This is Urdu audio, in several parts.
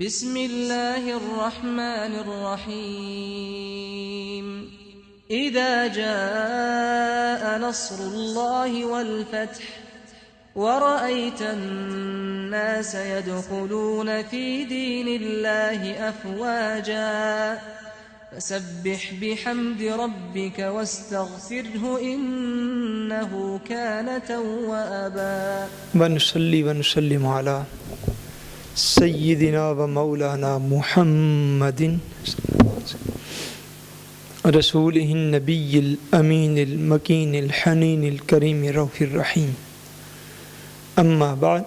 بسم الله الرحمن الرحيم إذا جاء نصر الله والفتح ورأيت الناس يدخلون في دين الله أفواجا فسبح بحمد ربك واستغفره إنه كان توابا ونصلي ونسلم على سيدنا ومولانا محمد رسوله النبي الأمين المكين الحنين الكريم الرؤوف الرحيم أما بعد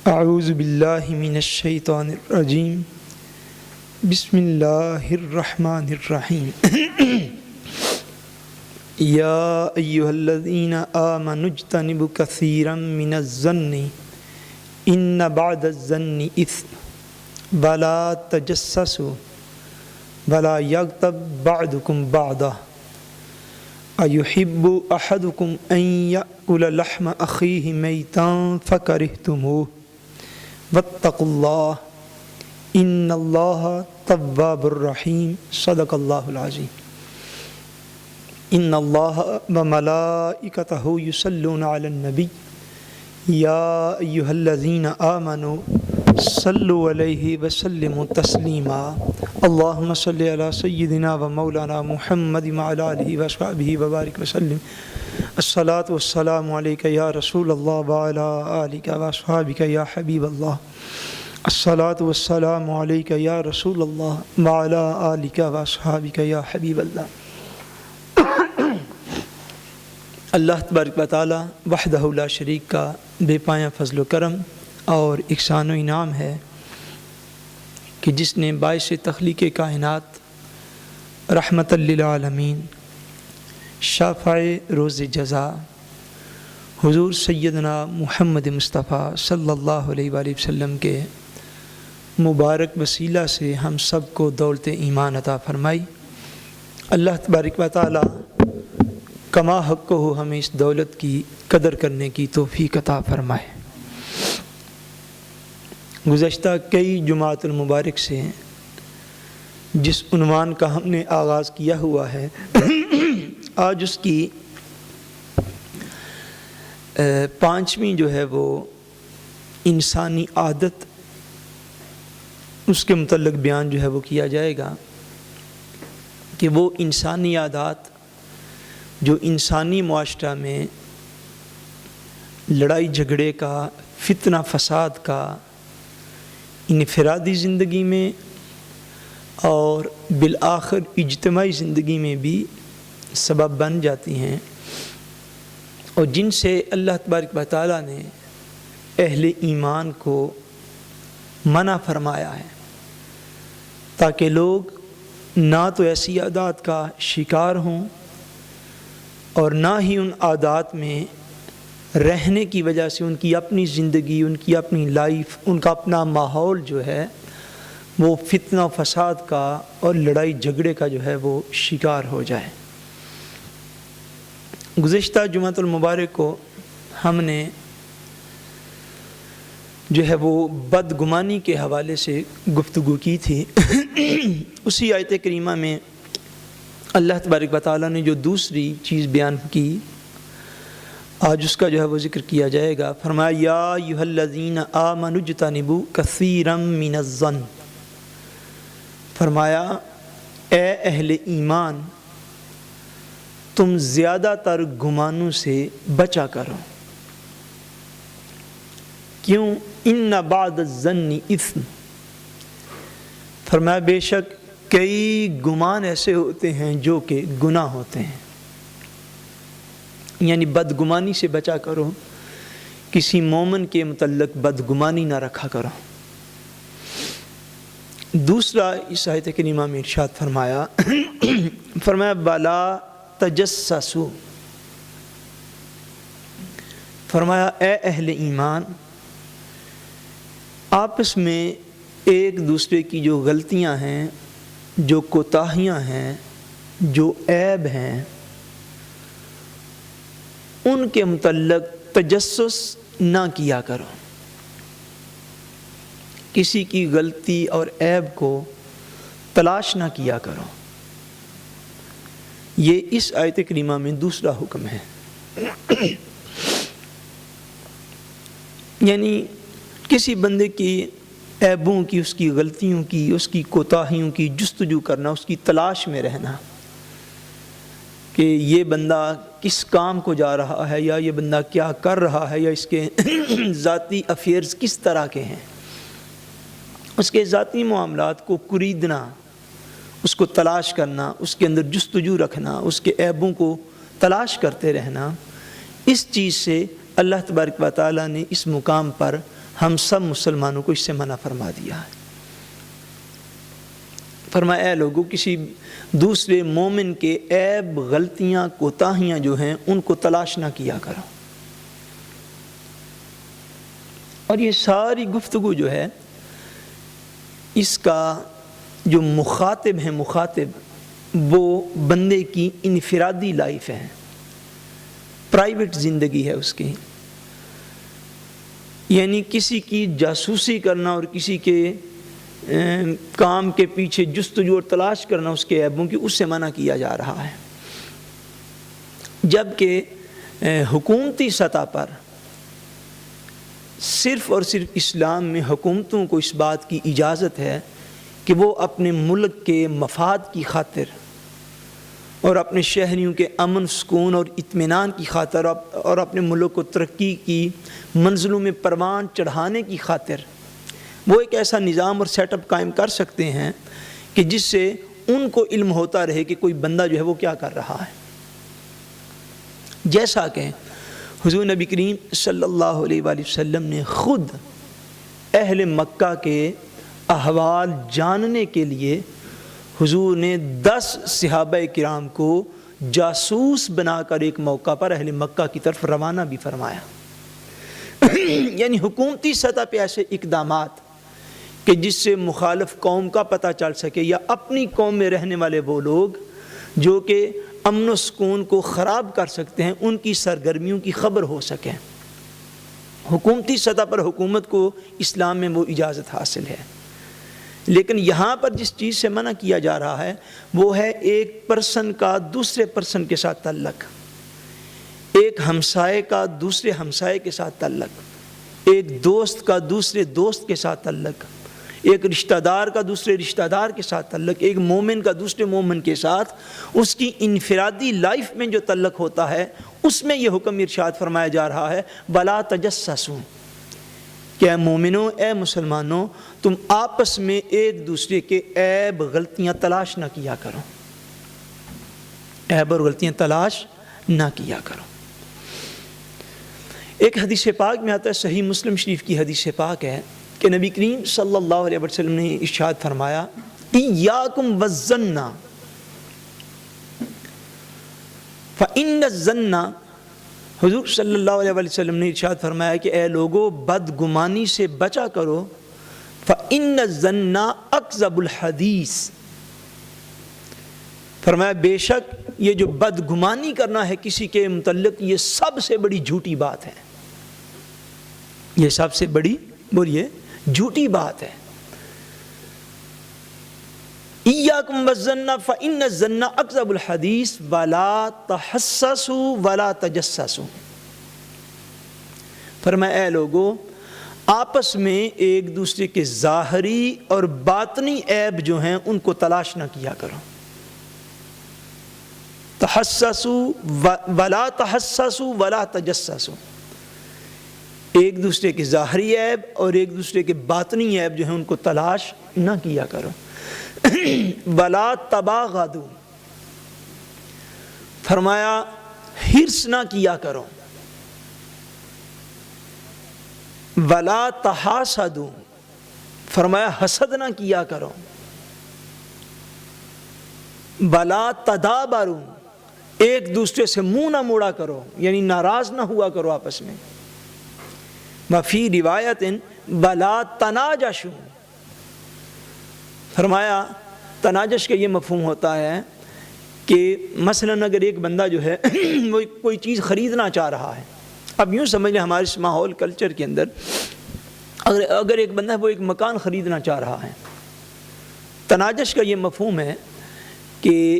أعوذ بالله من الشيطان الرجيم بسم الله الرحمن الرحيم يا أيها الذين آمنوا اجتنبوا كثيرا من الظن إن بعد الظن إثم ولا تجسسوا ولا يغتب بعضكم بعضا أيحب أحدكم أن يأكل لحم أخيه ميتا فكرهتموه واتقوا الله إن الله تواب الرحيم صدق الله العظيم إن الله وملائكته يصلون على النبي يا أيها الذين آمنوا صلوا عليه وسلموا تسليما اللهم صل على سيدنا ومولانا محمد وعلى آله وصحبه وبارك وسلم الصلاة والسلام عليك يا رسول الله وعلى آلك وصحبك يا حبيب الله الصلاة والسلام عليك يا رسول الله وعلى آلك وصحبك يا حبيب الله اللہ تبارک و تعالی وحدہ لا شریک کا بے پایہ فضل و کرم اور احسان و انعام ہے کہ جس نے باعث تخلیق کائنات رحمت للعالمین شافع روز جزا حضور سیدنا محمد مصطفیٰ صلی اللہ علیہ وآلہ وسلم کے مبارک وسیلہ سے ہم سب کو دولت ایمان عطا فرمائی۔ اللہ تبارک و تعالی کما حق کو ہمیں اس دولت کی قدر کرنے کی توفیق عطا فرمائے۔ گزشتہ کئی جمعات المبارک سے جس عنوان کا ہم نے آغاز کیا ہوا ہے آج اس کی پانچویں جو ہے وہ انسانی عادت اس کے متعلق بیان جو ہے وہ کیا جائے گا کہ وہ انسانی عادات جو انسانی معاشرہ میں لڑائی جھگڑے کا فتنہ فساد کا انفرادی زندگی میں اور بالآخر اجتماعی زندگی میں بھی سبب بن جاتی ہیں اور جن سے اللہ تبارک و تعالیٰ نے اہل ایمان کو منع فرمایا ہے تاکہ لوگ نہ تو ایسی عادات کا شکار ہوں اور نہ ہی ان عادات میں رہنے کی وجہ سے ان کی اپنی زندگی، ان کی اپنی لائف، ان کا اپنا ماحول جو ہے وہ فتنہ و فساد کا اور لڑائی جھگڑے کا جو ہے وہ شکار ہو جائے۔ گزشتہ جمعۃ المبارک کو ہم نے جو ہے وہ بدگمانی کے حوالے سے گفتگو کی تھی۔ اسی آیت کریمہ میں اللہ تبارک و تعالیٰ نے جو دوسری چیز بیان کی آج اس کا جو ہے وہ ذکر کیا جائے گا۔ فرمایا یا ایھا الذین آمنوا اجتنبوا کثیرا من الظن، فرمایا اے اہل ایمان تم زیادہ تر گمانوں سے بچا کرو۔ کیوں؟ ان بعد الظن اثم، فرمایا بے شک کئی گمان ایسے ہوتے ہیں جو کہ گناہ ہوتے ہیں، یعنی بدگمانی سے بچا کرو، کسی مومن کے متعلق بدگمانی نہ رکھا کرو۔ دوسرا اس آیت کریمہ میں ارشاد فرمایا فرمایا بلا تجسسوا، فرمایا اے اہل ایمان آپس میں ایک دوسرے کی جو غلطیاں ہیں، جو کوتاہیاں ہیں، جو عیب ہیں، ان کے متعلق تجسس نہ کیا کرو۔ کسی کی غلطی اور عیب کو تلاش نہ کیا کرو۔ یہ اس آیت کریمہ میں دوسرا حکم ہے۔ یعنی کسی بندے کی عیبوں کی، اس کی غلطیوں کی، اس کی کوتاہیوں کی جستجو کرنا، اس کی تلاش میں رہنا کہ یہ بندہ کس کام کو جا رہا ہے، یا یہ بندہ کیا کر رہا ہے، یا اس کے ذاتی افیئرز کس طرح کے ہیں، اس کے ذاتی معاملات کو کریدنا، اس کو تلاش کرنا، اس کے اندر جستجو رکھنا، اس کے عیبوں کو تلاش کرتے رہنا، اس چیز سے اللہ تبارک و تعالیٰ نے اس مقام پر ہم سب مسلمانوں کو اس سے منع فرما دیا ہے۔ فرمایا اے لوگوں، کسی دوسرے مومن کے عیب، غلطیاں، کوتاہیاں جو ہیں ان کو تلاش نہ کیا کرو۔ اور یہ ساری گفتگو جو ہے، اس کا جو مخاطب ہے، وہ بندے کی انفرادی لائف ہے، پرائیویٹ زندگی ہے اس کی۔ یعنی کسی کی جاسوسی کرنا اور کسی کے کام کے پیچھے جستجو اور تلاش کرنا اس کے عیبوں کی، اس سے منع کیا جا رہا ہے۔ جبکہ حکومتی سطح پر صرف اور صرف اسلام میں حکومتوں کو اس بات کی اجازت ہے کہ وہ اپنے ملک کے مفاد کی خاطر اور اپنے شہریوں کے امن، سکون اور اطمینان کی خاطر اور اپنے ملک کو ترقی کی منزلوں میں پروان چڑھانے کی خاطر وہ ایک ایسا نظام اور سیٹ اپ قائم کر سکتے ہیں کہ جس سے ان کو علم ہوتا رہے کہ کوئی بندہ جو ہے وہ کیا کر رہا ہے۔ جیسا کہ حضور نبی کریم صلی اللہ علیہ وآلہ وسلم نے خود اہل مکہ کے احوال جاننے کے لیے حضور نے 10 صحابہ کرام کو جاسوس بنا کر ایک موقع پر اہل مکہ کی طرف روانہ بھی فرمایا۔ یعنی حکومتی سطح پہ ایسے اقدامات کہ جس سے مخالف قوم کا پتہ چل سکے، یا اپنی قوم میں رہنے والے وہ لوگ جو کہ امن و سکون کو خراب کر سکتے ہیں، ان کی سرگرمیوں کی خبر ہو سکے۔ حکومتی سطح پر حکومت کو اسلام میں وہ اجازت حاصل ہے۔ لیکن یہاں پر جس چیز سے منع کیا جا رہا ہے وہ ہے ایک پرسن کا دوسرے پرسن کے ساتھ تعلق، ایک ہمسائے کا دوسرے ہمسائے کے ساتھ تعلق، ایک دوست کا دوسرے دوست کے ساتھ تعلق، ایک رشتہ دار کا دوسرے رشتہ دار کے ساتھ تعلق، ایک مومن کا دوسرے مومن کے ساتھ اس کی انفرادی لائف میں جو تعلق ہوتا ہے، اس میں یہ حکم ارشاد فرمایا جا رہا ہے بلا تجسسوا، کہ اے مومنوں، اے مسلمانوں، تم آپس میں ایک دوسرے کے عیب غلطیاں تلاش نہ کیا کرو، عیب اور غلطیاں تلاش نہ کیا کرو۔ ایک حدیث پاک میں آتا ہے، صحیح مسلم شریف کی حدیث پاک ہے کہ نبی کریم صلی اللہ علیہ وسلم نے ارشاد فرمایا ایاکم والظن فإن الظن، حضور صلی اللہ علیہ وسلم نے ارشاد فرمایا کہ اے لوگو، بدگمانی سے بچا کرو، فإن الظن اکذب الحدیث، فرمایا بے شک یہ جو بدگمانی کرنا ہے کسی کے متعلق، یہ سب سے بڑی جھوٹی بات ہے، یہ سب سے بڑی بولیے جھوٹی بات ہے۔ ایاکم والظن فإن الظن اکذب الحدیث ولا تحسسوا ولا تجسسوا، فرمایا اے لوگو، آپس میں ایک دوسرے کے ظاہری اور باطنی عیب جو ہیں ان کو تلاش نہ کیا کرو، تحسسوا ولا تحسسوا ولا تجسسوا، ایک دوسرے کے ظاہری عیب اور ایک دوسرے کے باطنی عیب جو ہیں ان کو تلاش نہ کیا کرو۔ ولا تباغضوا، فرمایا حرص نہ کیا کرو۔ ولا تحاسدوا، فرمایا حسد نہ کیا کرو۔ ولا تدابروا، ایک دوسرے سے منہ نہ موڑا کرو، یعنی ناراض نہ ہوا کرو آپس میں۔ وفی روایت ولا تناجشوا، فرمایا تناجش کا یہ مفہوم ہوتا ہے کہ مثلا اگر ایک بندہ جو ہے وہ کوئی چیز خریدنا چاہ رہا ہے، اب یوں سمجھ لیں ہمارے اس ماحول کلچر کے اندر اگر ایک بندہ ہے وہ ایک مکان خریدنا چاہ رہا ہے، تناجش کا یہ مفہوم ہے کہ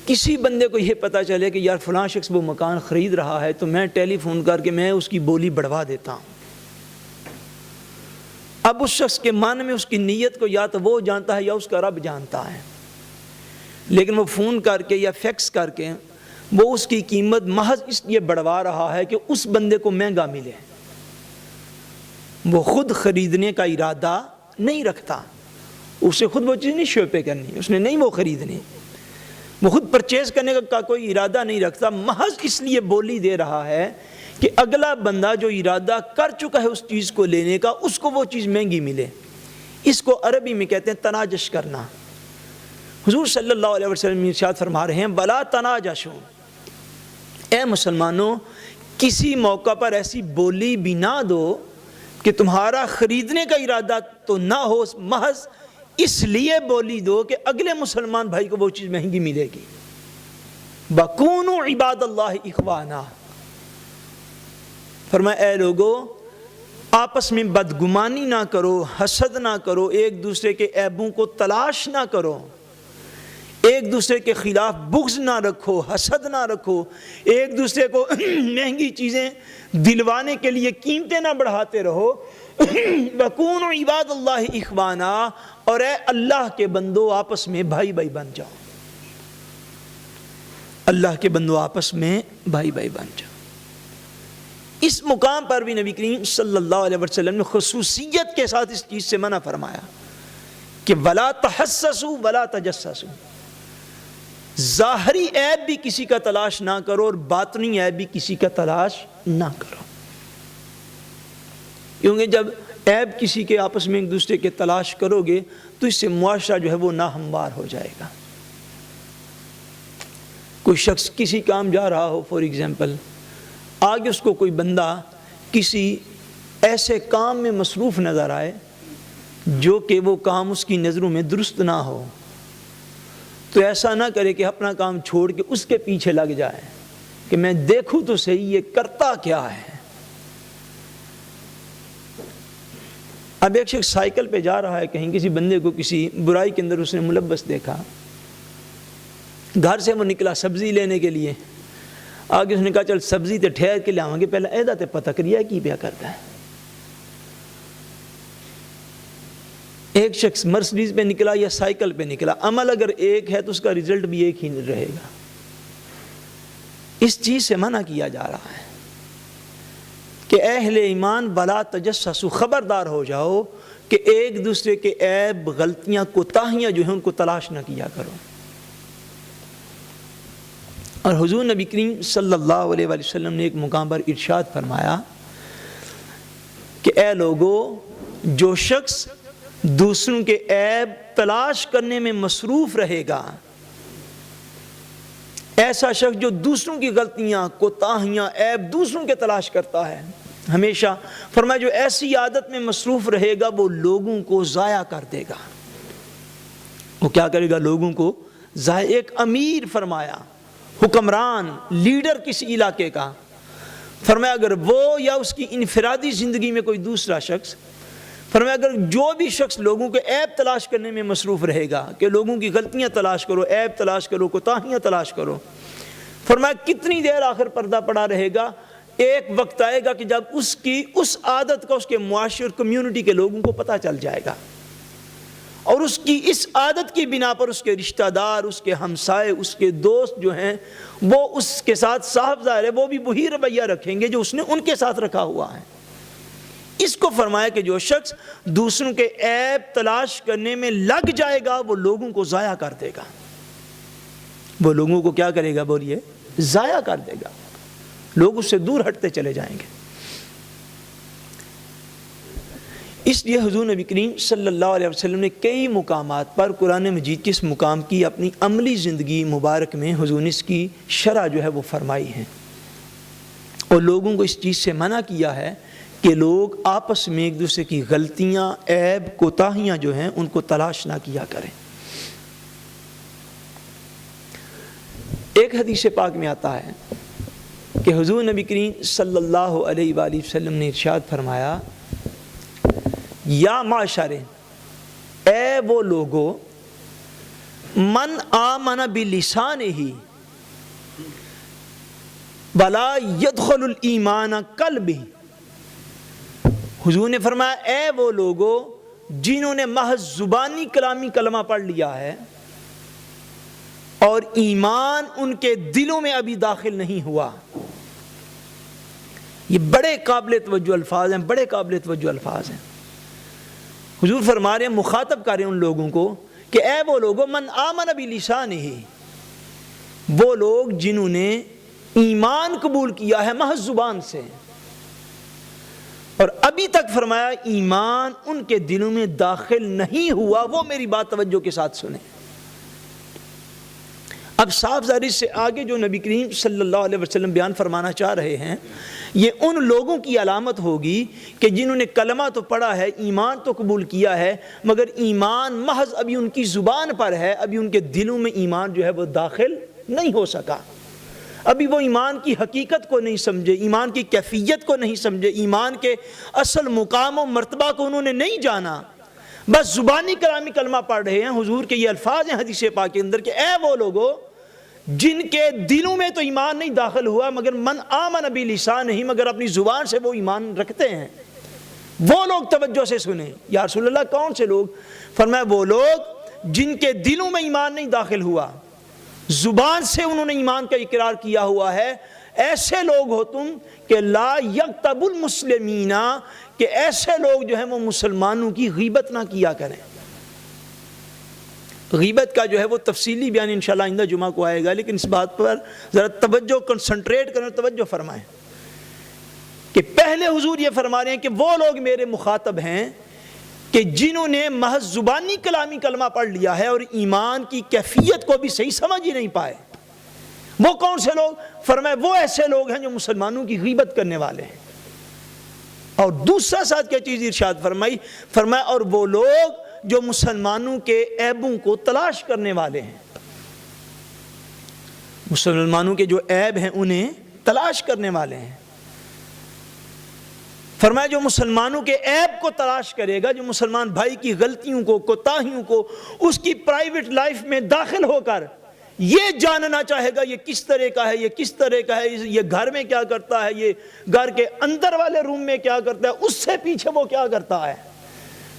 کسی بندے کو یہ پتہ چلے کہ یار فلاں شخص وہ مکان خرید رہا ہے تو میں ٹیلی فون کر کے میں اس کی بولی بڑھوا دیتا ہوں۔ اب اس شخص کے من میں اس کی نیت کو یا تو وہ جانتا ہے یا اس کا رب جانتا ہے، لیکن وہ فون کر کے یا فیکس کر کے وہ اس کی قیمت محض اس لیے بڑھوا رہا ہے کہ اس بندے کو مہنگا ملے، وہ خود خریدنے کا ارادہ نہیں رکھتا، اسے خود وہ چیز نہیں شو پے کرنی، اس نے نہیں وہ خریدنی، وہ خود پرچیز کرنے کا کوئی ارادہ نہیں رکھتا، محض اس لیے بولی دے رہا ہے کہ اگلا بندہ جو ارادہ کر چکا ہے اس چیز کو لینے کا اس کو وہ چیز مہنگی ملے۔ اس کو عربی میں کہتے ہیں تناجش کرنا۔ حضور صلی اللہ علیہ وسلم ارشاد فرما رہے ہیں بلا تناجشوا، اے مسلمانوں کسی موقع پر ایسی بولی بھی نہ دو کہ تمہارا خریدنے کا ارادہ تو نہ ہو، محض اس لیے بولی دو کہ اگلے مسلمان بھائی کو وہ چیز مہنگی ملے گی۔ وَكُونُوا عِبَادَ اللَّهِ إِخْوَانًا، فرمایا اے لوگو آپس میں بدگمانی نہ کرو، حسد نہ کرو، ایک دوسرے کے عیبوں کو تلاش نہ کرو، ایک دوسرے کے خلاف بغض نہ رکھو، حسد نہ رکھو، ایک دوسرے کو مہنگی چیزیں دلوانے کے لیے قیمتیں نہ بڑھاتے رہو۔ وَكُونُوا عِبَادَ اللَّهِ إِخْوَانًا، اور اے اللہ کے بندو آپس میں بھائی بھائی بن جاؤ، اللہ کے بندو آپس میں بھائی بھائی بن جاؤ۔ اس مقام پر بھی نبی کریم صلی اللہ علیہ وسلم نے خصوصیت کے ساتھ اس چیز سے منع فرمایا کہ وَلَا تَحَسَّسُوا وَلَا تَجَسَّسُوا، ظاہری عیب بھی کسی کا تلاش نہ کرو اور باطنی عیب بھی کسی کا تلاش نہ کرو، کیونکہ جب عیب کسی کے آپس میں ایک دوسرے کے تلاش کرو گے تو اس سے معاشرہ جو ہے وہ ناہموار ہو جائے گا۔ کوئی شخص کسی کام جا رہا ہو، فار ایگزامپل آگے اس کو کوئی بندہ کسی ایسے کام میں مصروف نظر آئے جو کہ وہ کام اس کی نظروں میں درست نہ ہو، تو ایسا نہ کرے کہ اپنا کام چھوڑ کے اس کے پیچھے لگ جائے کہ میں دیکھوں تو صحیح یہ کرتا کیا ہے۔ اب ایک شخص سائیکل پہ جا رہا ہے کہیں، کسی بندے کو کسی برائی کے اندر اس نے ملبس دیکھا، گھر سے وہ نکلا سبزی لینے کے لیے، آگے اس نے کہا چل سبزی تے ٹھہر کے لے آؤں گے، پہلے ایدا تے پتہ کریے کی پیا کرتا ہے۔ ایک شخص مرسڈیز پہ نکلا یا سائیکل پہ نکلا، عمل اگر ایک ہے تو اس کا رزلٹ بھی ایک ہی رہے گا۔ اس چیز سے منع کیا جا رہا ہے کہ اہل ایمان وَلَا تَجَسَّسُوا، خبردار ہو جاؤ کہ ایک دوسرے کے عیب، غلطیاں، کوتاہیاں جو ہیں ان کو تلاش نہ کیا کرو۔ اور حضور نبی کریم صلی اللہ علیہ وآلہ وسلم نے ایک مقام پر ارشاد فرمایا کہ اے لوگو جو شخص دوسروں کے عیب تلاش کرنے میں مصروف رہے گا، ایسا شخص جو دوسروں کی غلطیاں، کوتاہیاں، عیب دوسروں کے تلاش کرتا ہے ہمیشہ، فرمایا جو ایسی عادت میں مصروف رہے گا وہ لوگوں کو ضائع کر دے گا۔ وہ کیا کرے گا؟ لوگوں کو ضائع۔ ایک امیر فرمایا، حکمران، لیڈر کسی علاقے کا، فرمایا اگر وہ یا اس کی انفرادی زندگی میں کوئی دوسرا شخص، فرمایا اگر جو بھی شخص لوگوں کے عیب تلاش کرنے میں مصروف رہے گا کہ لوگوں کی غلطیاں تلاش کرو، عیب تلاش کرو، کوتاہیاں تلاش کرو، فرمایا کتنی دیر آخر پردہ پڑا رہے گا؟ ایک وقت آئے گا کہ جب اس کی اس عادت کا اس کے معاشرے اور کمیونٹی کے لوگوں کو پتہ چل جائے گا، اور اس کی اس عادت کی بنا پر اس کے رشتہ دار، اس کے ہمسائے، اس کے دوست جو ہیں وہ اس کے ساتھ صاحب ظاہر ہے وہ بھی وہی رویہ رکھیں گے جو اس نے ان کے ساتھ رکھا ہوا ہے۔ اس کو فرمایا کہ جو شخص دوسروں کے عیب تلاش کرنے میں لگ جائے گا وہ لوگوں کو ضائع کر دے گا۔ وہ لوگوں کو کیا کرے گا؟ بولیے، ضائع کر دے گا، لوگ اس سے دور ہٹتے چلے جائیں گے۔ اس لیے حضور نبی کریم صلی اللہ علیہ وسلم نے کئی مقامات پر قرآن مجید کے اس مقام کی اپنی عملی زندگی مبارک میں حضور نے اس کی شرح جو ہے وہ فرمائی ہے، اور لوگوں کو اس چیز سے منع کیا ہے کہ لوگ آپس میں ایک دوسرے کی غلطیاں، عیب، کوتاہیاں جو ہیں ان کو تلاش نہ کیا کریں۔ ایک حدیث پاک میں آتا ہے کہ حضور نبی کریم صلی اللہ علیہ وآلہ وسلم نے ارشاد فرمایا یا معاشر، اے وہ لوگو، من آمن بلسانہ ولا يدخل الایمان قلبہ، حضور نے فرمایا اے وہ لوگو جنہوں نے محض زبانی کلامی کلمہ پڑھ لیا ہے اور ایمان ان کے دلوں میں ابھی داخل نہیں ہوا۔ یہ بڑے قابل توجہ الفاظ ہیں، بڑے قابل توجہ الفاظ ہیں۔ حضور فرما رہے ہیں، مخاطب کر رہے ہیں ان لوگوں کو کہ اے وہ لوگوں، من آمن بلسانہ، وہ لوگ جنہوں نے ایمان قبول کیا ہے محض زبان سے، اور ابھی تک فرمایا ایمان ان کے دلوں میں داخل نہیں ہوا، وہ میری بات توجہ کے ساتھ سنیں۔ اب صاف ظاہر سے آگے جو نبی کریم صلی اللہ علیہ وسلم بیان فرمانا چاہ رہے ہیں، یہ ان لوگوں کی علامت ہوگی کہ جنہوں نے کلمہ تو پڑھا ہے، ایمان تو قبول کیا ہے، مگر ایمان محض ابھی ان کی زبان پر ہے، ابھی ان کے دلوں میں ایمان جو ہے وہ داخل نہیں ہو سکا، ابھی وہ ایمان کی حقیقت کو نہیں سمجھے، ایمان کی کیفیت کو نہیں سمجھے، ایمان کے اصل مقام و مرتبہ کو انہوں نے نہیں جانا، بس زبانی کلامی کلمہ پڑھ رہے ہیں۔ حضور کے یہ الفاظ ہیں حدیث پاک کے اندر کہ اے وہ لوگو جن کے دلوں میں تو ایمان نہیں داخل ہوا، مگر من آمن بلسانہ، مگر اپنی زبان سے وہ ایمان رکھتے ہیں، وہ لوگ توجہ سے سنیں۔ یا رسول اللہ کون سے لوگ؟ فرمایا وہ لوگ جن کے دلوں میں ایمان نہیں داخل ہوا، زبان سے انہوں نے ایمان کا اقرار کیا ہوا ہے، ایسے لوگ ہو تم کہ لا یغتب المسلمین، کہ ایسے لوگ جو ہیں وہ مسلمانوں کی غیبت نہ کیا کریں۔ غیبت کا جو ہے وہ تفصیلی بیان انشاءاللہ آئندہ جمعہ کو آئے گا، لیکن اس بات پر ذرا توجہ کنسنٹریٹ کریں، توجہ فرمائیں کہ پہلے حضور یہ فرما رہے ہیں کہ وہ لوگ میرے مخاطب ہیں کہ جنہوں نے محض زبانی کلامی کلمہ پڑھ لیا ہے اور ایمان کی کیفیت کو بھی صحیح سمجھ ہی نہیں پائے۔ وہ کون سے لوگ؟ فرمایا وہ ایسے لوگ ہیں جو مسلمانوں کی غیبت کرنے والے ہیں۔ اور دوسرا ساتھ کیا چیز ارشاد فرمائی؟ فرمایا اور وہ لوگ جو مسلمانوں کے عیبوں کو تلاش کرنے والے ہیں، مسلمانوں کے جو عیب ہیں انہیں تلاش کرنے والے ہیں۔ فرمایا جو مسلمانوں کے عیب کو تلاش کرے گا، جو مسلمان بھائی کی غلطیوں کو، کوتاہیوں کو اس کی پرائیویٹ لائف میں داخل ہو کر یہ جاننا چاہے گا یہ کس طرح کا ہے، یہ کس طرح کا ہے، یہ گھر میں کیا کرتا ہے، یہ گھر کے اندر والے روم میں کیا کرتا ہے، اس سے پیچھے وہ کیا کرتا ہے۔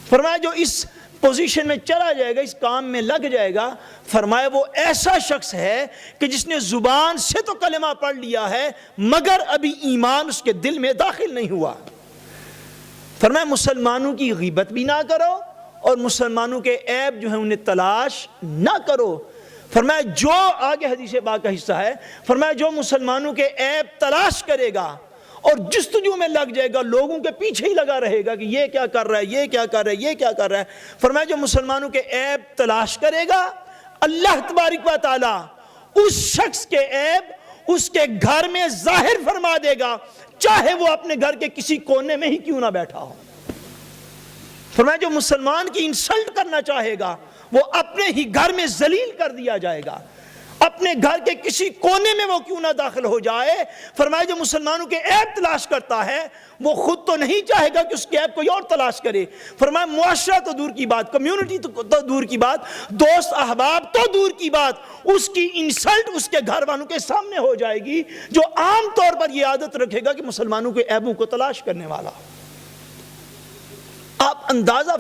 فرمایا جو اس پوزیشن میں چلا جائے گا، اس کام میں لگ جائے گا، فرمایا وہ ایسا شخص ہے کہ جس نے زبان سے تو کلمہ پڑھ لیا ہے مگر ابھی ایمان اس کے دل میں داخل نہیں ہوا۔ فرمایا مسلمانوں کی غیبت بھی نہ کرو اور مسلمانوں کے عیب جو ہیں انہیں تلاش نہ کرو۔ فرمایا جو آگے حدیث پاک کا حصہ ہے، فرمایا جو مسلمانوں کے عیب تلاش کرے گا اور جستجو میں لگ جائے گا، لوگوں کے پیچھے ہی لگا رہے گا کہ یہ کیا کر رہا ہے، یہ کیا کر رہا ہے، یہ کیا کر رہا ہے، فرمایا جو مسلمانوں کے عیب تلاش کرے گا، اللہ تبارک و تعالی اس شخص کے عیب اس کے گھر میں ظاہر فرما دے گا، چاہے وہ اپنے گھر کے کسی کونے میں ہی کیوں نہ بیٹھا ہو۔ فرمایا جو مسلمان کی انسلٹ کرنا چاہے گا وہ اپنے ہی گھر میں ذلیل کر دیا جائے گا، اپنے گھر کے کسی کونے میں وہ کیوں نہ داخل ہو جائے۔ فرمایا جو مسلمانوں کے عیب تلاش کرتا ہے وہ خود تو نہیں چاہے گا کہ اس کے عیب کوئی اور تلاش کرے۔ فرمایا معاشرہ تو دور کی بات، کمیونٹی تو دور کی بات، دوست احباب تو دور کی بات، اس کی انسلٹ اس کے گھر والوں کے سامنے ہو جائے گی جو عام طور پر یہ عادت رکھے گا کہ مسلمانوں کے عیبوں کو تلاش کرنے والا۔ آپ اندازہ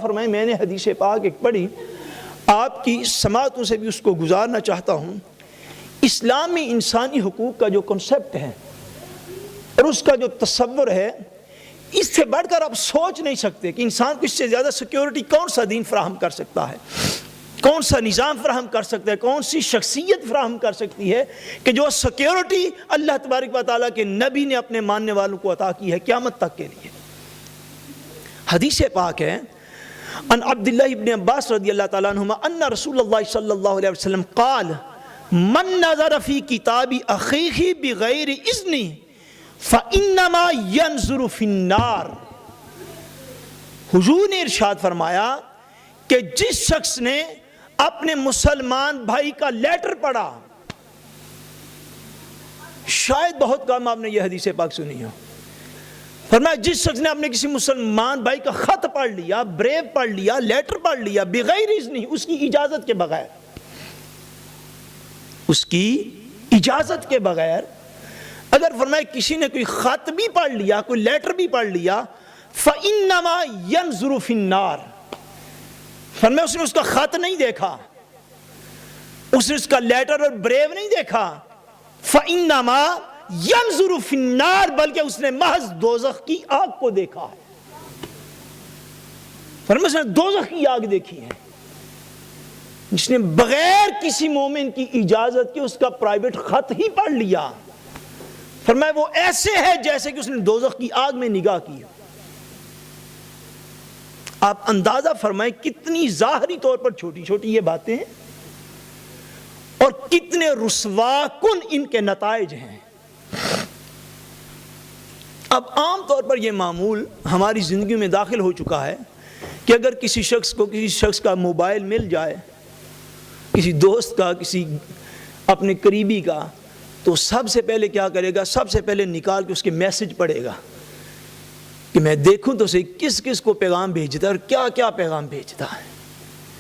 فرمائیں، میں نے حدیث پاک ایک پڑھی، آپ کی سماعتوں سے بھی اس کو گزارنا چاہتا ہوں۔ اسلام میں انسانی حقوق کا جو کنسپٹ ہے اور اس کا جو تصور ہے، اس سے بڑھ کر آپ سوچ نہیں سکتے کہ انسان کو اس سے زیادہ سیکیورٹی کون سا دین فراہم کر سکتا ہے، کون سا نظام فراہم کر سکتا ہے، کون سی شخصیت فراہم کر سکتی ہے کہ جو سیکیورٹی اللہ تبارک و تعالیٰ کے نبی نے اپنے ماننے والوں کو عطا کی ہے قیامت تک کے لیے۔ حدیث پاک ہے ان عبداللہ ابن عباس رضی اللہ تعالیٰ عنہما ان رسول اللہ صلی اللہ علیہ وسلم قال من نظر فی کتاب اخیہ بغیر اذن فانما ینظر فی النار۔ حضور نے ارشاد فرمایا کہ جس شخص نے اپنے مسلمان بھائی کا لیٹر پڑھا، شاید بہت کم آپ نے یہ حدیث پاک سنی ہو، فرمایا جس شخص نے اپنے کسی مسلمان بھائی کا خط پڑھ لیا، بریو پڑھ لیا، لیٹر پڑھ لیا بغیر اذن، اس کی اجازت کے بغیر، اس کی اجازت کے بغیر، اگر فرمایا کسی نے کوئی خط بھی پڑھ لیا، کوئی لیٹر بھی پڑھ لیا، فَإِنَّمَا يَنْظُرُ فِي النَّارِ، فرمایا اس نے اس کا خط نہیں دیکھا، اس نے اس کا لیٹر اور بریو نہیں دیکھا، فَإِنَّمَا يَنْظُرُ فِي النَّارِ، بلکہ اس نے محض دوزخ کی آگ کو دیکھا ہے۔ فرمایا اس نے دوزخ کی آگ دیکھی ہے، جس نے بغیر کسی مومن کی اجازت کے اس کا پرائیویٹ خط ہی پڑھ لیا، فرمایا وہ ایسے ہے جیسے کہ اس نے دوزخ کی آگ میں نگاہ کی۔ آپ اندازہ فرمائیں کتنی ظاہری طور پر چھوٹی چھوٹی یہ باتیں ہیں اور کتنے رسوا کن ان کے نتائج ہیں۔ اب عام طور پر یہ معمول ہماری زندگی میں داخل ہو چکا ہے کہ اگر کسی شخص کا موبائل مل جائے، کسی دوست کا، کسی اپنے قریبی کا، تو سب سے پہلے کیا کرے گا؟ سب سے پہلے نکال کے اس کے میسج پڑھے گا کہ میں دیکھوں تو صحیح کس کس کو پیغام بھیجتا ہے اور کیا کیا پیغام بھیجتا ہے۔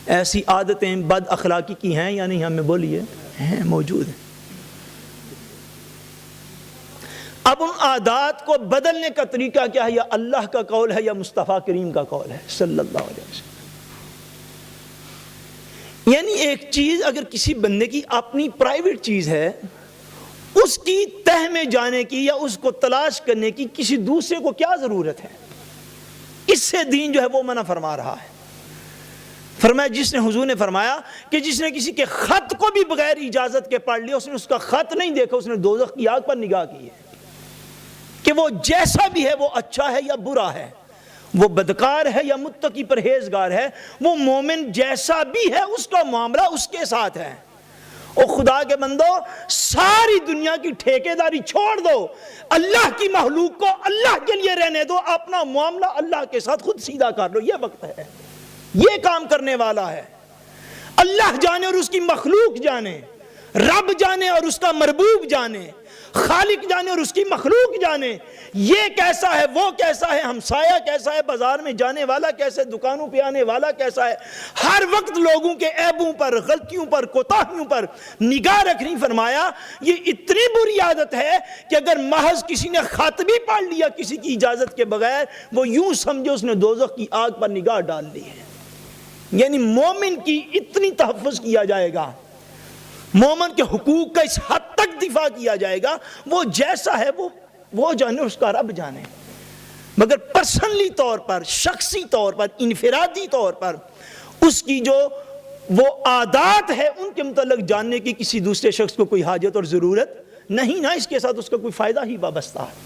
ایسی عادتیں بد اخلاقی کی ہیں یا نہیں؟ ہمیں بولیے، ہیں، موجود ہیں۔ اب ان عادات کو بدلنے کا طریقہ کیا ہے؟ یا اللہ کا قول ہے یا مصطفیٰ کریم کا قول ہے صلی اللہ علیہ وسلم۔ یعنی ایک چیز اگر کسی بندے کی اپنی پرائیویٹ چیز ہے، اس کی تہ میں جانے کی یا اس کو تلاش کرنے کی کسی دوسرے کو کیا ضرورت ہے؟ اس سے دین جو ہے وہ منع فرما رہا ہے۔ فرمایا جس نے، حضور نے فرمایا کہ جس نے کسی کے خط کو بھی بغیر اجازت کے پڑھ لیا، اس نے اس کا خط نہیں دیکھا، اس نے دوزخ کی آگ پر نگاہ کی ہے کہ وہ جیسا بھی ہے، وہ اچھا ہے یا برا ہے، وہ بدکار ہے یا متقی پرہیزگار ہے، وہ مومن جیسا بھی ہے اس کا معاملہ اس کے ساتھ ہے۔ او خدا کے بندو، ساری دنیا کی ٹھیکیداری چھوڑ دو، اللہ کی مخلوق کو اللہ کے لیے رہنے دو، اپنا معاملہ اللہ کے ساتھ خود سیدھا کر لو۔ یہ وقت ہے، یہ کام کرنے والا ہے۔ اللہ جانے اور اس کی مخلوق جانے، رب جانے اور اس کا مربوب جانے، خالق جانے اور اس کی مخلوق جانے، یہ کیسا ہے، وہ کیسا ہے، ہمسایہ کیسا ہے، بازار میں جانے والا کیسا ہے، دکانوں پہ آنے والا کیسا ہے، ہر وقت لوگوں کے عیبوں پر، غلطیوں پر، کوتاہیوں پر نگاہ رکھنی۔ فرمایا یہ اتنی بری عادت ہے کہ اگر محض کسی نے خط بھی پڑھ لیا کسی کی اجازت کے بغیر، وہ یوں سمجھے اس نے دوزخ کی آگ پر نگاہ ڈال لی ہے۔ یعنی مومن کی اتنی تحفظ کیا جائے گا، مومن کے حقوق کا اس حد تک دفاع کیا جائے گا، وہ جیسا ہے وہ جانے، اس کا رب جانے، مگر پرسنلی طور پر، شخصی طور پر، انفرادی طور پر اس کی جو وہ عادات ہے ان کے متعلق جاننے کی کسی دوسرے شخص کو کوئی حاجت اور ضرورت نہیں، نہ اس کے ساتھ اس کا کوئی فائدہ ہی وابستہ ہے۔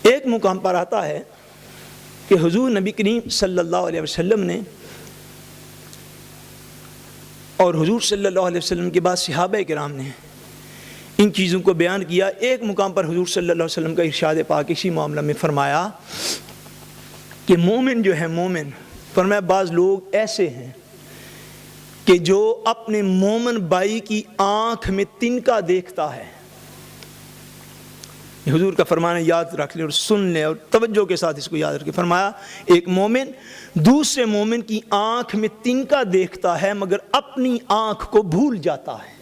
ایک مقام پر آتا ہے کہ حضور نبی کریم صلی اللہ علیہ وسلم نے اور حضور صلی اللہ علیہ وسلم کے بعد صحابہ کرام نے ان چیزوں کو بیان کیا۔ ایک مقام پر حضور صلی اللہ علیہ وسلم کا ارشاد پاک اسی معاملہ میں فرمایا کہ مومن جو ہے، مومن فرمایا بعض لوگ ایسے ہیں کہ جو اپنے مومن بھائی کی آنکھ میں تنکا دیکھتا ہے۔ حضور کا فرمانا یاد رکھ لیں اور سن لیں اور توجہ کے ساتھ اس کو یاد رکھیں۔ فرمایا ایک مومن دوسرے مومن کی آنکھ میں تنکا دیکھتا ہے مگر اپنی آنکھ کو بھول جاتا ہے۔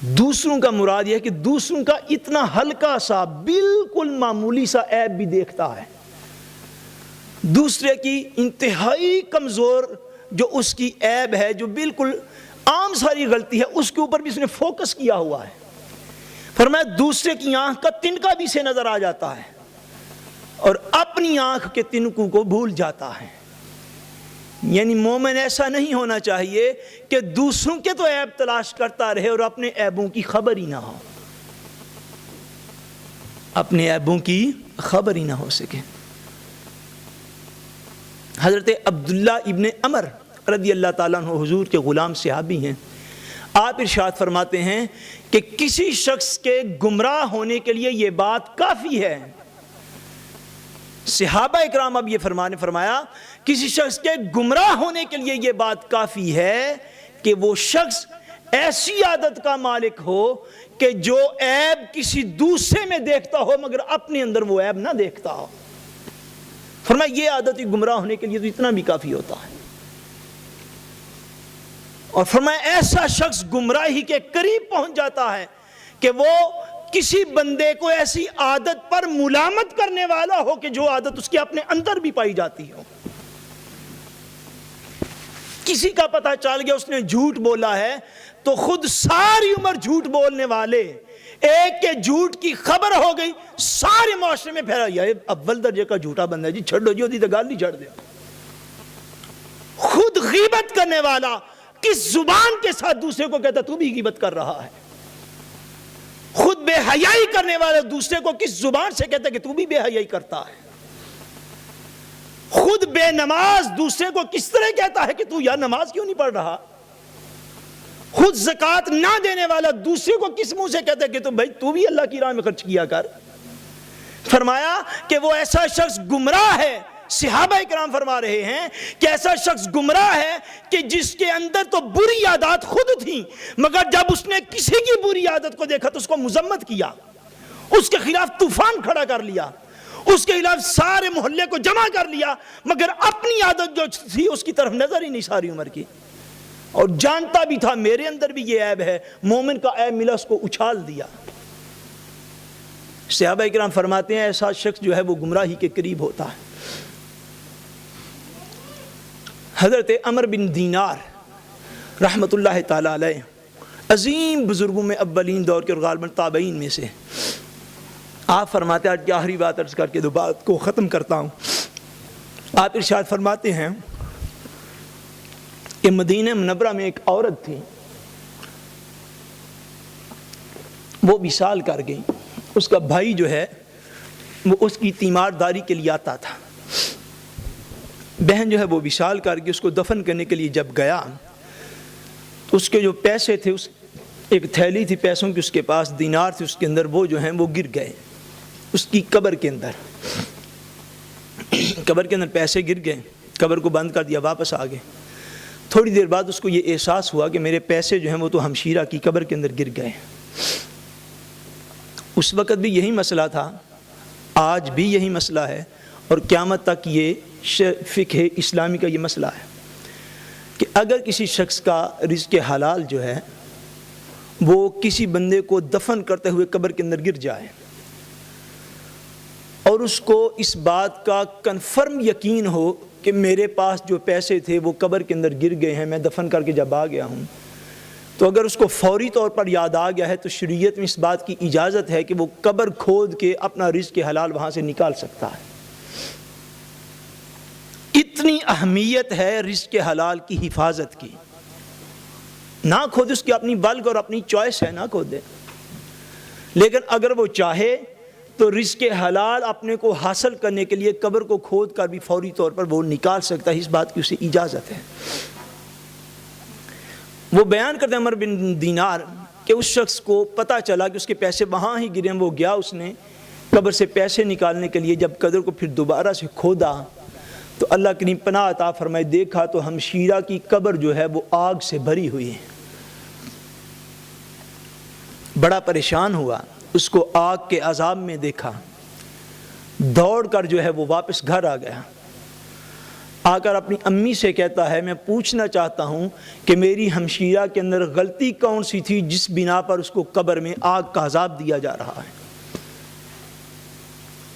دوسروں کا مراد یہ ہے کہ دوسروں کا اتنا ہلکا سا، بالکل معمولی سا عیب بھی دیکھتا ہے، دوسرے کی انتہائی کمزور جو اس کی عیب ہے، جو بالکل عام ساری غلطی ہے، اس کے اوپر بھی اس نے فوکس کیا ہوا ہے۔ فرمایا دوسرے کی آنکھ کا تنکا بھی سے نظر آ جاتا ہے اور اپنی آنکھ کے تنکوں کو بھول جاتا ہے۔ یعنی مومن ایسا نہیں ہونا چاہیے کہ دوسروں کے تو عیب تلاش کرتا رہے اور اپنے عیبوں کی خبر ہی نہ ہو، اپنے عیبوں کی خبر ہی نہ ہو سکے۔ حضرت عبداللہ ابن عمر رضی اللہ تعالیٰ عنہ حضور کے غلام صحابی ہیں۔ آپ ارشاد فرماتے ہیں کہ کسی شخص کے گمراہ ہونے کے لیے یہ بات کافی ہے۔ صحابہ اکرام اب یہ فرمایا کسی شخص کے گمراہ ہونے کے لیے یہ بات کافی ہے کہ وہ شخص ایسی عادت کا مالک ہو کہ جو عیب کسی دوسرے میں دیکھتا ہو مگر اپنے اندر وہ عیب نہ دیکھتا ہو. فرمایا یہ عادت ہی گمراہ ہونے کے لیے تو اتنا بھی کافی ہوتا ہے. اور فرمایا ایسا شخص گمراہی کے قریب پہنچ جاتا ہے کہ وہ کسی بندے کو ایسی عادت پر ملامت کرنے والا ہو کہ جو عادت اس کے اپنے اندر بھی پائی جاتی ہو. کسی کا پتہ چل گیا اس نے جھوٹ بولا ہے تو خود ساری عمر جھوٹ بولنے والے ایک کے جھوٹ کی خبر ہو گئی سارے معاشرے میں پھیلا یہ اول درجے کا جھوٹا بندہ ہے جی چھڑ دو جی ہوتی تو گال نہیں چھڑ دیا. خود غیبت کرنے والا کس زبان کے ساتھ دوسرے کو کہتا تو بھی غیبت کر رہا ہے. خود بے حیائی کرنے والا دوسرے کو کس زبان سے کہتا کہ تو بھی بے حیائی کرتا ہے. خود بے نماز دوسرے کو کس طرح کہتا ہے کہ تو یار نماز کیوں نہیں پڑھ رہا. خود زکوٰۃ نہ دینے والا دوسرے کو کس منہ سے کہتا ہے کہ تو بھائی تو بھی اللہ کی راہ میں خرچ کیا کر. فرمایا کہ وہ ایسا شخص گمراہ ہے. صحابہ کرام فرما رہے ہیں کہ ایسا شخص گمراہ ہے کہ جس کے اندر تو بری عادات خود تھیں مگر جب اس نے کسی کی بری عادت کو دیکھا تو اس کو مذمت کیا, اس کے خلاف طوفان کھڑا کر لیا, اس کے خلاف سارے محلے کو جمع کر لیا مگر اپنی عادت جو تھی اس کی طرف نظر ہی نہیں ساری عمر کی. اور جانتا بھی تھا میرے اندر بھی یہ عیب ہے. مومن کا عیب ملا اس کو اچھال دیا. صحابہ کرام فرماتے ہیں ایسا شخص جو ہے وہ گمراہی کے قریب ہوتا ہے. حضرت عمر بن دینار رحمت اللہ تعالی علیہ عظیم بزرگوں میں اولین دور کے اور غالباً تابعین میں سے, آپ فرماتے ہیں, آج کی آخری بات عرض کر کے دو بات کو ختم کرتا ہوں. آپ ارشاد فرماتے ہیں کہ مدینہ منورہ میں ایک عورت تھی, وہ وصال کر گئی. اس کا بھائی جو ہے وہ اس کی تیمارداری کے لیے آتا تھا. بہن جو ہے وہ وصال کر کے اس کو دفن کرنے کے لیے جب گیا تو اس کے جو پیسے تھے, اس ایک تھیلی تھی پیسوں کی اس کے پاس, دینار تھے اس کے اندر, وہ جو ہیں وہ گر گئے اس کی قبر کے اندر. قبر کے اندر پیسے گر گئے, قبر کو بند کر دیا, واپس آ گئے. تھوڑی دیر بعد اس کو یہ احساس ہوا کہ میرے پیسے جو ہیں وہ تو ہمشیرہ کی قبر کے اندر گر گئے. اس وقت بھی یہی مسئلہ تھا, آج بھی یہی مسئلہ ہے, اور قیامت تک یہ فقہ اسلامی کا یہ مسئلہ ہے کہ اگر کسی شخص کا رزق حلال جو ہے وہ کسی بندے کو دفن کرتے ہوئے قبر کے اندر گر جائے اور اس کو اس بات کا کنفرم یقین ہو کہ میرے پاس جو پیسے تھے وہ قبر کے اندر گر گئے ہیں, میں دفن کر کے جب آ گیا ہوں, تو اگر اس کو فوری طور پر یاد آ گیا ہے تو شریعت میں اس بات کی اجازت ہے کہ وہ قبر کھود کے اپنا رزق حلال وہاں سے نکال سکتا ہے. اتنی اہمیت ہے رزق حلال کی حفاظت کی. نہ کھود, اس کی اپنی بلغ اور اپنی چوائس ہے, نہ کھودے. لیکن اگر وہ چاہے تو رزق حلال اپنے کو حاصل کرنے کے لیے قبر کو کھود کر بھی فوری طور پر وہ نکال سکتا ہے, اس بات کی اسے اجازت ہے. وہ بیان کرتے ہیں عمر بن دینار کہ اس شخص کو پتہ چلا کہ اس کے پیسے وہاں ہی گرے ہیں. وہ گیا, اس نے قبر سے پیسے نکالنے کے لیے جب قبر کو پھر دوبارہ سے کھودا تو اللہ کریم پناہ عطا فرمائے, دیکھا تو ہمشیرہ کی قبر جو ہے وہ آگ سے بھری ہوئی ہے. بڑا پریشان ہوا, اس کو آگ کے عذاب میں دیکھا, دوڑ کر جو ہے وہ واپس گھر آ گیا. آ کر اپنی امی سے کہتا ہے میں پوچھنا چاہتا ہوں کہ میری ہمشیرہ کے اندر غلطی کون سی تھی جس بنا پر اس کو قبر میں آگ کا عذاب دیا جا رہا ہے.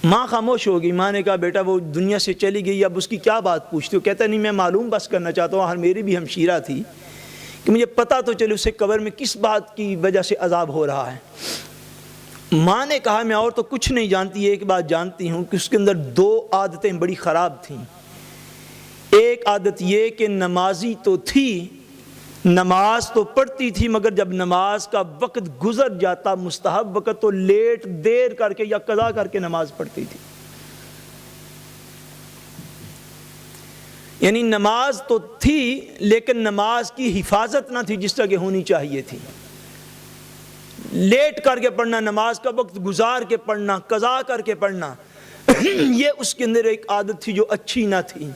ماں خاموش ہو گئی. ماں نے کہا بیٹا وہ دنیا سے چلی گئی, اب اس کی کیا بات پوچھتے ہو؟ کہتا نہیں میں معلوم بس کرنا چاہتا ہوں, میری بھی ہمشیرہ تھی کہ مجھے پتہ تو چلے اسے قبر میں کس بات کی وجہ سے عذاب ہو رہا ہے. ماں نے کہا میں اور تو کچھ نہیں جانتی, ایک بات جانتی ہوں کہ اس کے اندر 2 عادتیں بڑی خراب تھیں. ایک عادت یہ کہ نمازی تو تھی, نماز تو پڑھتی تھی, مگر جب نماز کا وقت گزر جاتا مستحب وقت تو لیٹ دیر کر کے یا قضا کر کے نماز پڑھتی تھی. یعنی نماز تو تھی لیکن نماز کی حفاظت نہ تھی جس طرح کہ ہونی چاہیے تھی. لیٹ کر کے پڑھنا, نماز کا وقت گزار کے پڑھنا, قضا کر کے پڑھنا, یہ اس کے اندر ایک عادت تھی جو اچھی نہ تھی.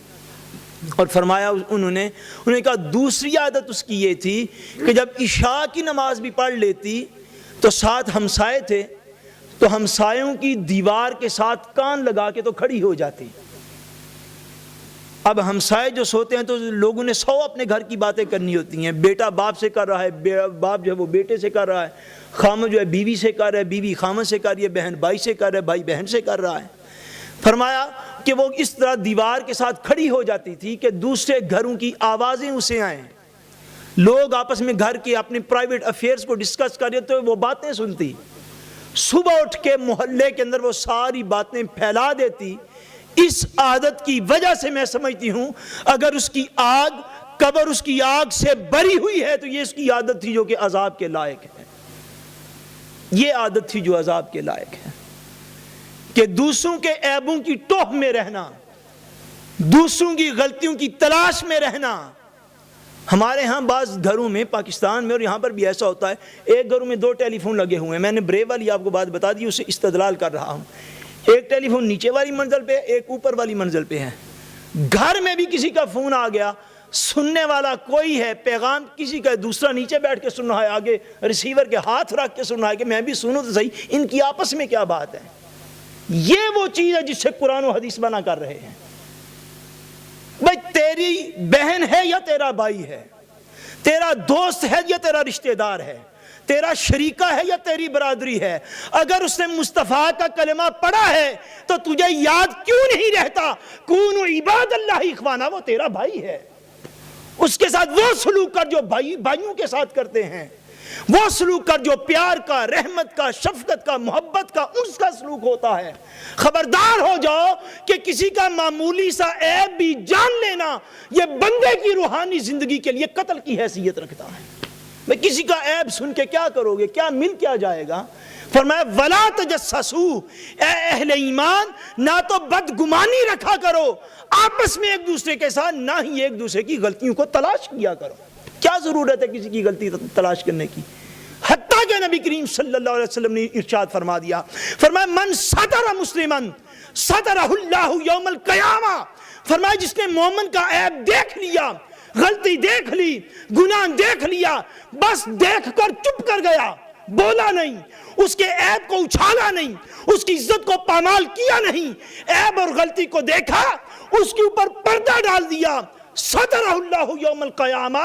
اور فرمایا انہوں نے کہا دوسری عادت اس کی یہ تھی کہ جب عشاء کی نماز بھی پڑھ لیتی تو ساتھ ہمسائے تھے تو ہمسایوں کی دیوار کے ساتھ کان لگا کے تو کھڑی ہو جاتی. اب ہمسائے جو سوتے ہیں تو لوگوں نے 100 اپنے گھر کی باتیں کرنی ہوتی ہیں. بیٹا باپ سے کر رہا ہے, باپ جو ہے وہ بیٹے سے کر رہا ہے, خامد جو ہے بیوی سے کر رہا ہے, بیوی خامد سے کر رہی ہے, بہن بھائی سے کر رہا ہے, بھائی بہن سے کر رہا ہے. فرمایا کہ وہ اس طرح دیوار کے ساتھ کھڑی ہو جاتی تھی کہ دوسرے گھروں کی آوازیں اسے آئیں. لوگ آپس میں گھر کے اپنے پرائیویٹ افیئرز کو ڈسکس کر رہے تو وہ باتیں سنتی. صبح اٹھ کے محلے کے اندر وہ ساری باتیں پھیلا دیتی. اس عادت کی وجہ سے میں سمجھتی ہوں اگر اس کی آگ قبر اس کی آگ سے بری ہوئی ہے تو یہ اس کی عادت تھی جو کہ عذاب کے لائق ہے. یہ عادت تھی جو عذاب کے لائق ہے کہ دوسروں کے عیبوں کی ٹوہ میں رہنا, دوسروں کی غلطیوں کی تلاش میں رہنا. ہمارے ہاں بعض گھروں میں پاکستان میں اور یہاں پر بھی ایسا ہوتا ہے, ایک گھروں میں 2 ٹیلی فون لگے ہوئے ہیں. میں نے بریو والی آپ کو بات بتا دی, اسے استدلال کر رہا ہوں. ایک ٹیلی فون نیچے والی منزل پہ, ایک اوپر والی منزل پہ ہے. گھر میں بھی کسی کا فون آ گیا, سننے والا کوئی ہے, پیغام کسی کا دوسرا نیچے بیٹھ کے سن رہا ہے, آگے ریسیور کے ہاتھ رکھ کے سن رہا ہے کہ میں بھی سنوں تو صحیح ان کی آپس میں کیا بات ہے. یہ وہ چیز ہے جس سے قرآن و حدیث منع کر رہے ہیں. بھائی تیری بہن ہے یا تیرا بھائی ہے, تیرا دوست ہے یا تیرا رشتہ دار ہے, تیرا شریکہ ہے یا تیری برادری ہے, اگر اس نے مصطفیٰ کا کلمہ پڑھا ہے تو تجھے یاد کیوں نہیں رہتا کونوا عباد اللہ اخوانا, وہ تیرا بھائی ہے. اس کے ساتھ وہ سلوک کر جو بھائیوں کے ساتھ کرتے ہیں, وہ سلوک کر جو پیار کا, رحمت کا, شفقت کا, محبت کا, انس کا سلوک ہوتا ہے. خبردار ہو جاؤ کہ کسی کا معمولی سا عیب بھی جان لینا یہ بندے کی روحانی زندگی کے لیے قتل کی حیثیت رکھتا ہے. میں کسی کا عیب سن کے کیا کرو گے, کیا مل کیا جائے گا. فرمایا ولا تجسسوا, اے اہل ایمان نہ تو بدگمانی رکھا کرو آپس میں ایک دوسرے کے ساتھ, نہ ہی ایک دوسرے کی غلطیوں کو تلاش کیا کرو. کیا ضرورت ہے کسی کی غلطی تلاش کرنے کی. حتیٰ کہ نبی کریم صلی اللہ علیہ وسلم نے ارشاد فرما دیا, فرمایا من ستر مسلمن سترہ اللہ یوم القیامہ. فرمایا جس نے مومن کا عیب دیکھ لیا, غلطی دیکھ لی, گناہ دیکھ لیا, بس دیکھ کر چپ کر گیا, بولا نہیں, اس کے عیب کو اچھالا نہیں, اس کی عزت کو پامال کیا نہیں, عیب اور غلطی کو دیکھا, اس کے اوپر پردہ ڈال دیا, سترہ اللہ یوم القیامہ.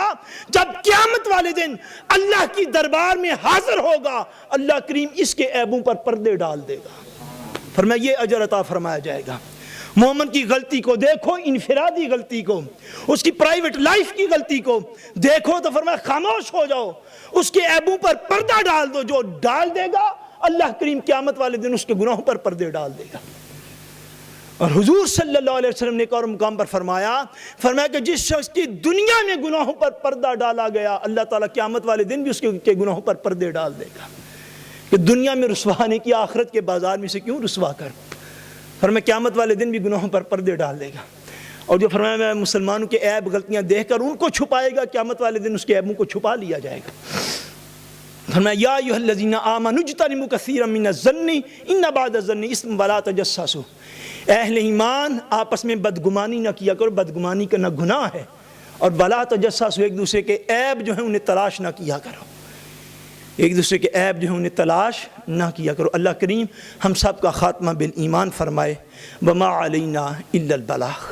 جب قیامت والے دن اللہ کی دربار میں حاضر ہوگا اللہ کریم اس کے عیبوں پر پردے ڈال دے گا. فرمایا یہ اجر عطا فرمایا جائے گا. مومن کی غلطی کو دیکھو, انفرادی غلطی کو, اس کی پرائیویٹ لائف کی غلطی کو دیکھو تو فرمایا خاموش ہو جاؤ, اس کے عیبوں پر پردہ ڈال دو. جو ڈال دے گا اللہ کریم قیامت والے دن اس کے گناہوں پر پردے ڈال دے گا. اور حضور صلی اللہ علیہ وسلم نے ایک اور مقام پر فرمایا کہ جس شخص کی دنیا میں گناہوں پر پردہ ڈالا گیا اللہ تعالیٰ قیامت والے دن بھی اس کے گناہوں پر پردے ڈال دے گا. کہ دنیا میں رسوا نے کیا, آخرت کے بازار میں سے کیوں رسوا کر. فرمایا قیامت والے دن بھی گناہوں پر پردے ڈال دے گا. اور جو فرمایا میں مسلمانوں کے عیب غلطیاں دیکھ کر ان کو چھپائے گا, قیامت والے دن اس کے عیبوں کو چھپا لیا جائے گا. فرمایا یا ایھا الذین آمنوا اجتنبوا کثیرا من الظن ان بعض الظن اثم ولا تجسسوا. اہل ایمان آپس میں بدگمانی نہ کیا کرو, بدگمانی کرنا گناہ ہے. اور ولا تجسسوا, ایک دوسرے کے عیب جو ہیں انہیں تلاش نہ کیا کرو, ایک دوسرے کے عیب جو ہیں انہیں تلاش نہ کیا کرو. اللہ کریم ہم سب کا خاتمہ بالایمان فرمائے. وما علینا الا البلاغ.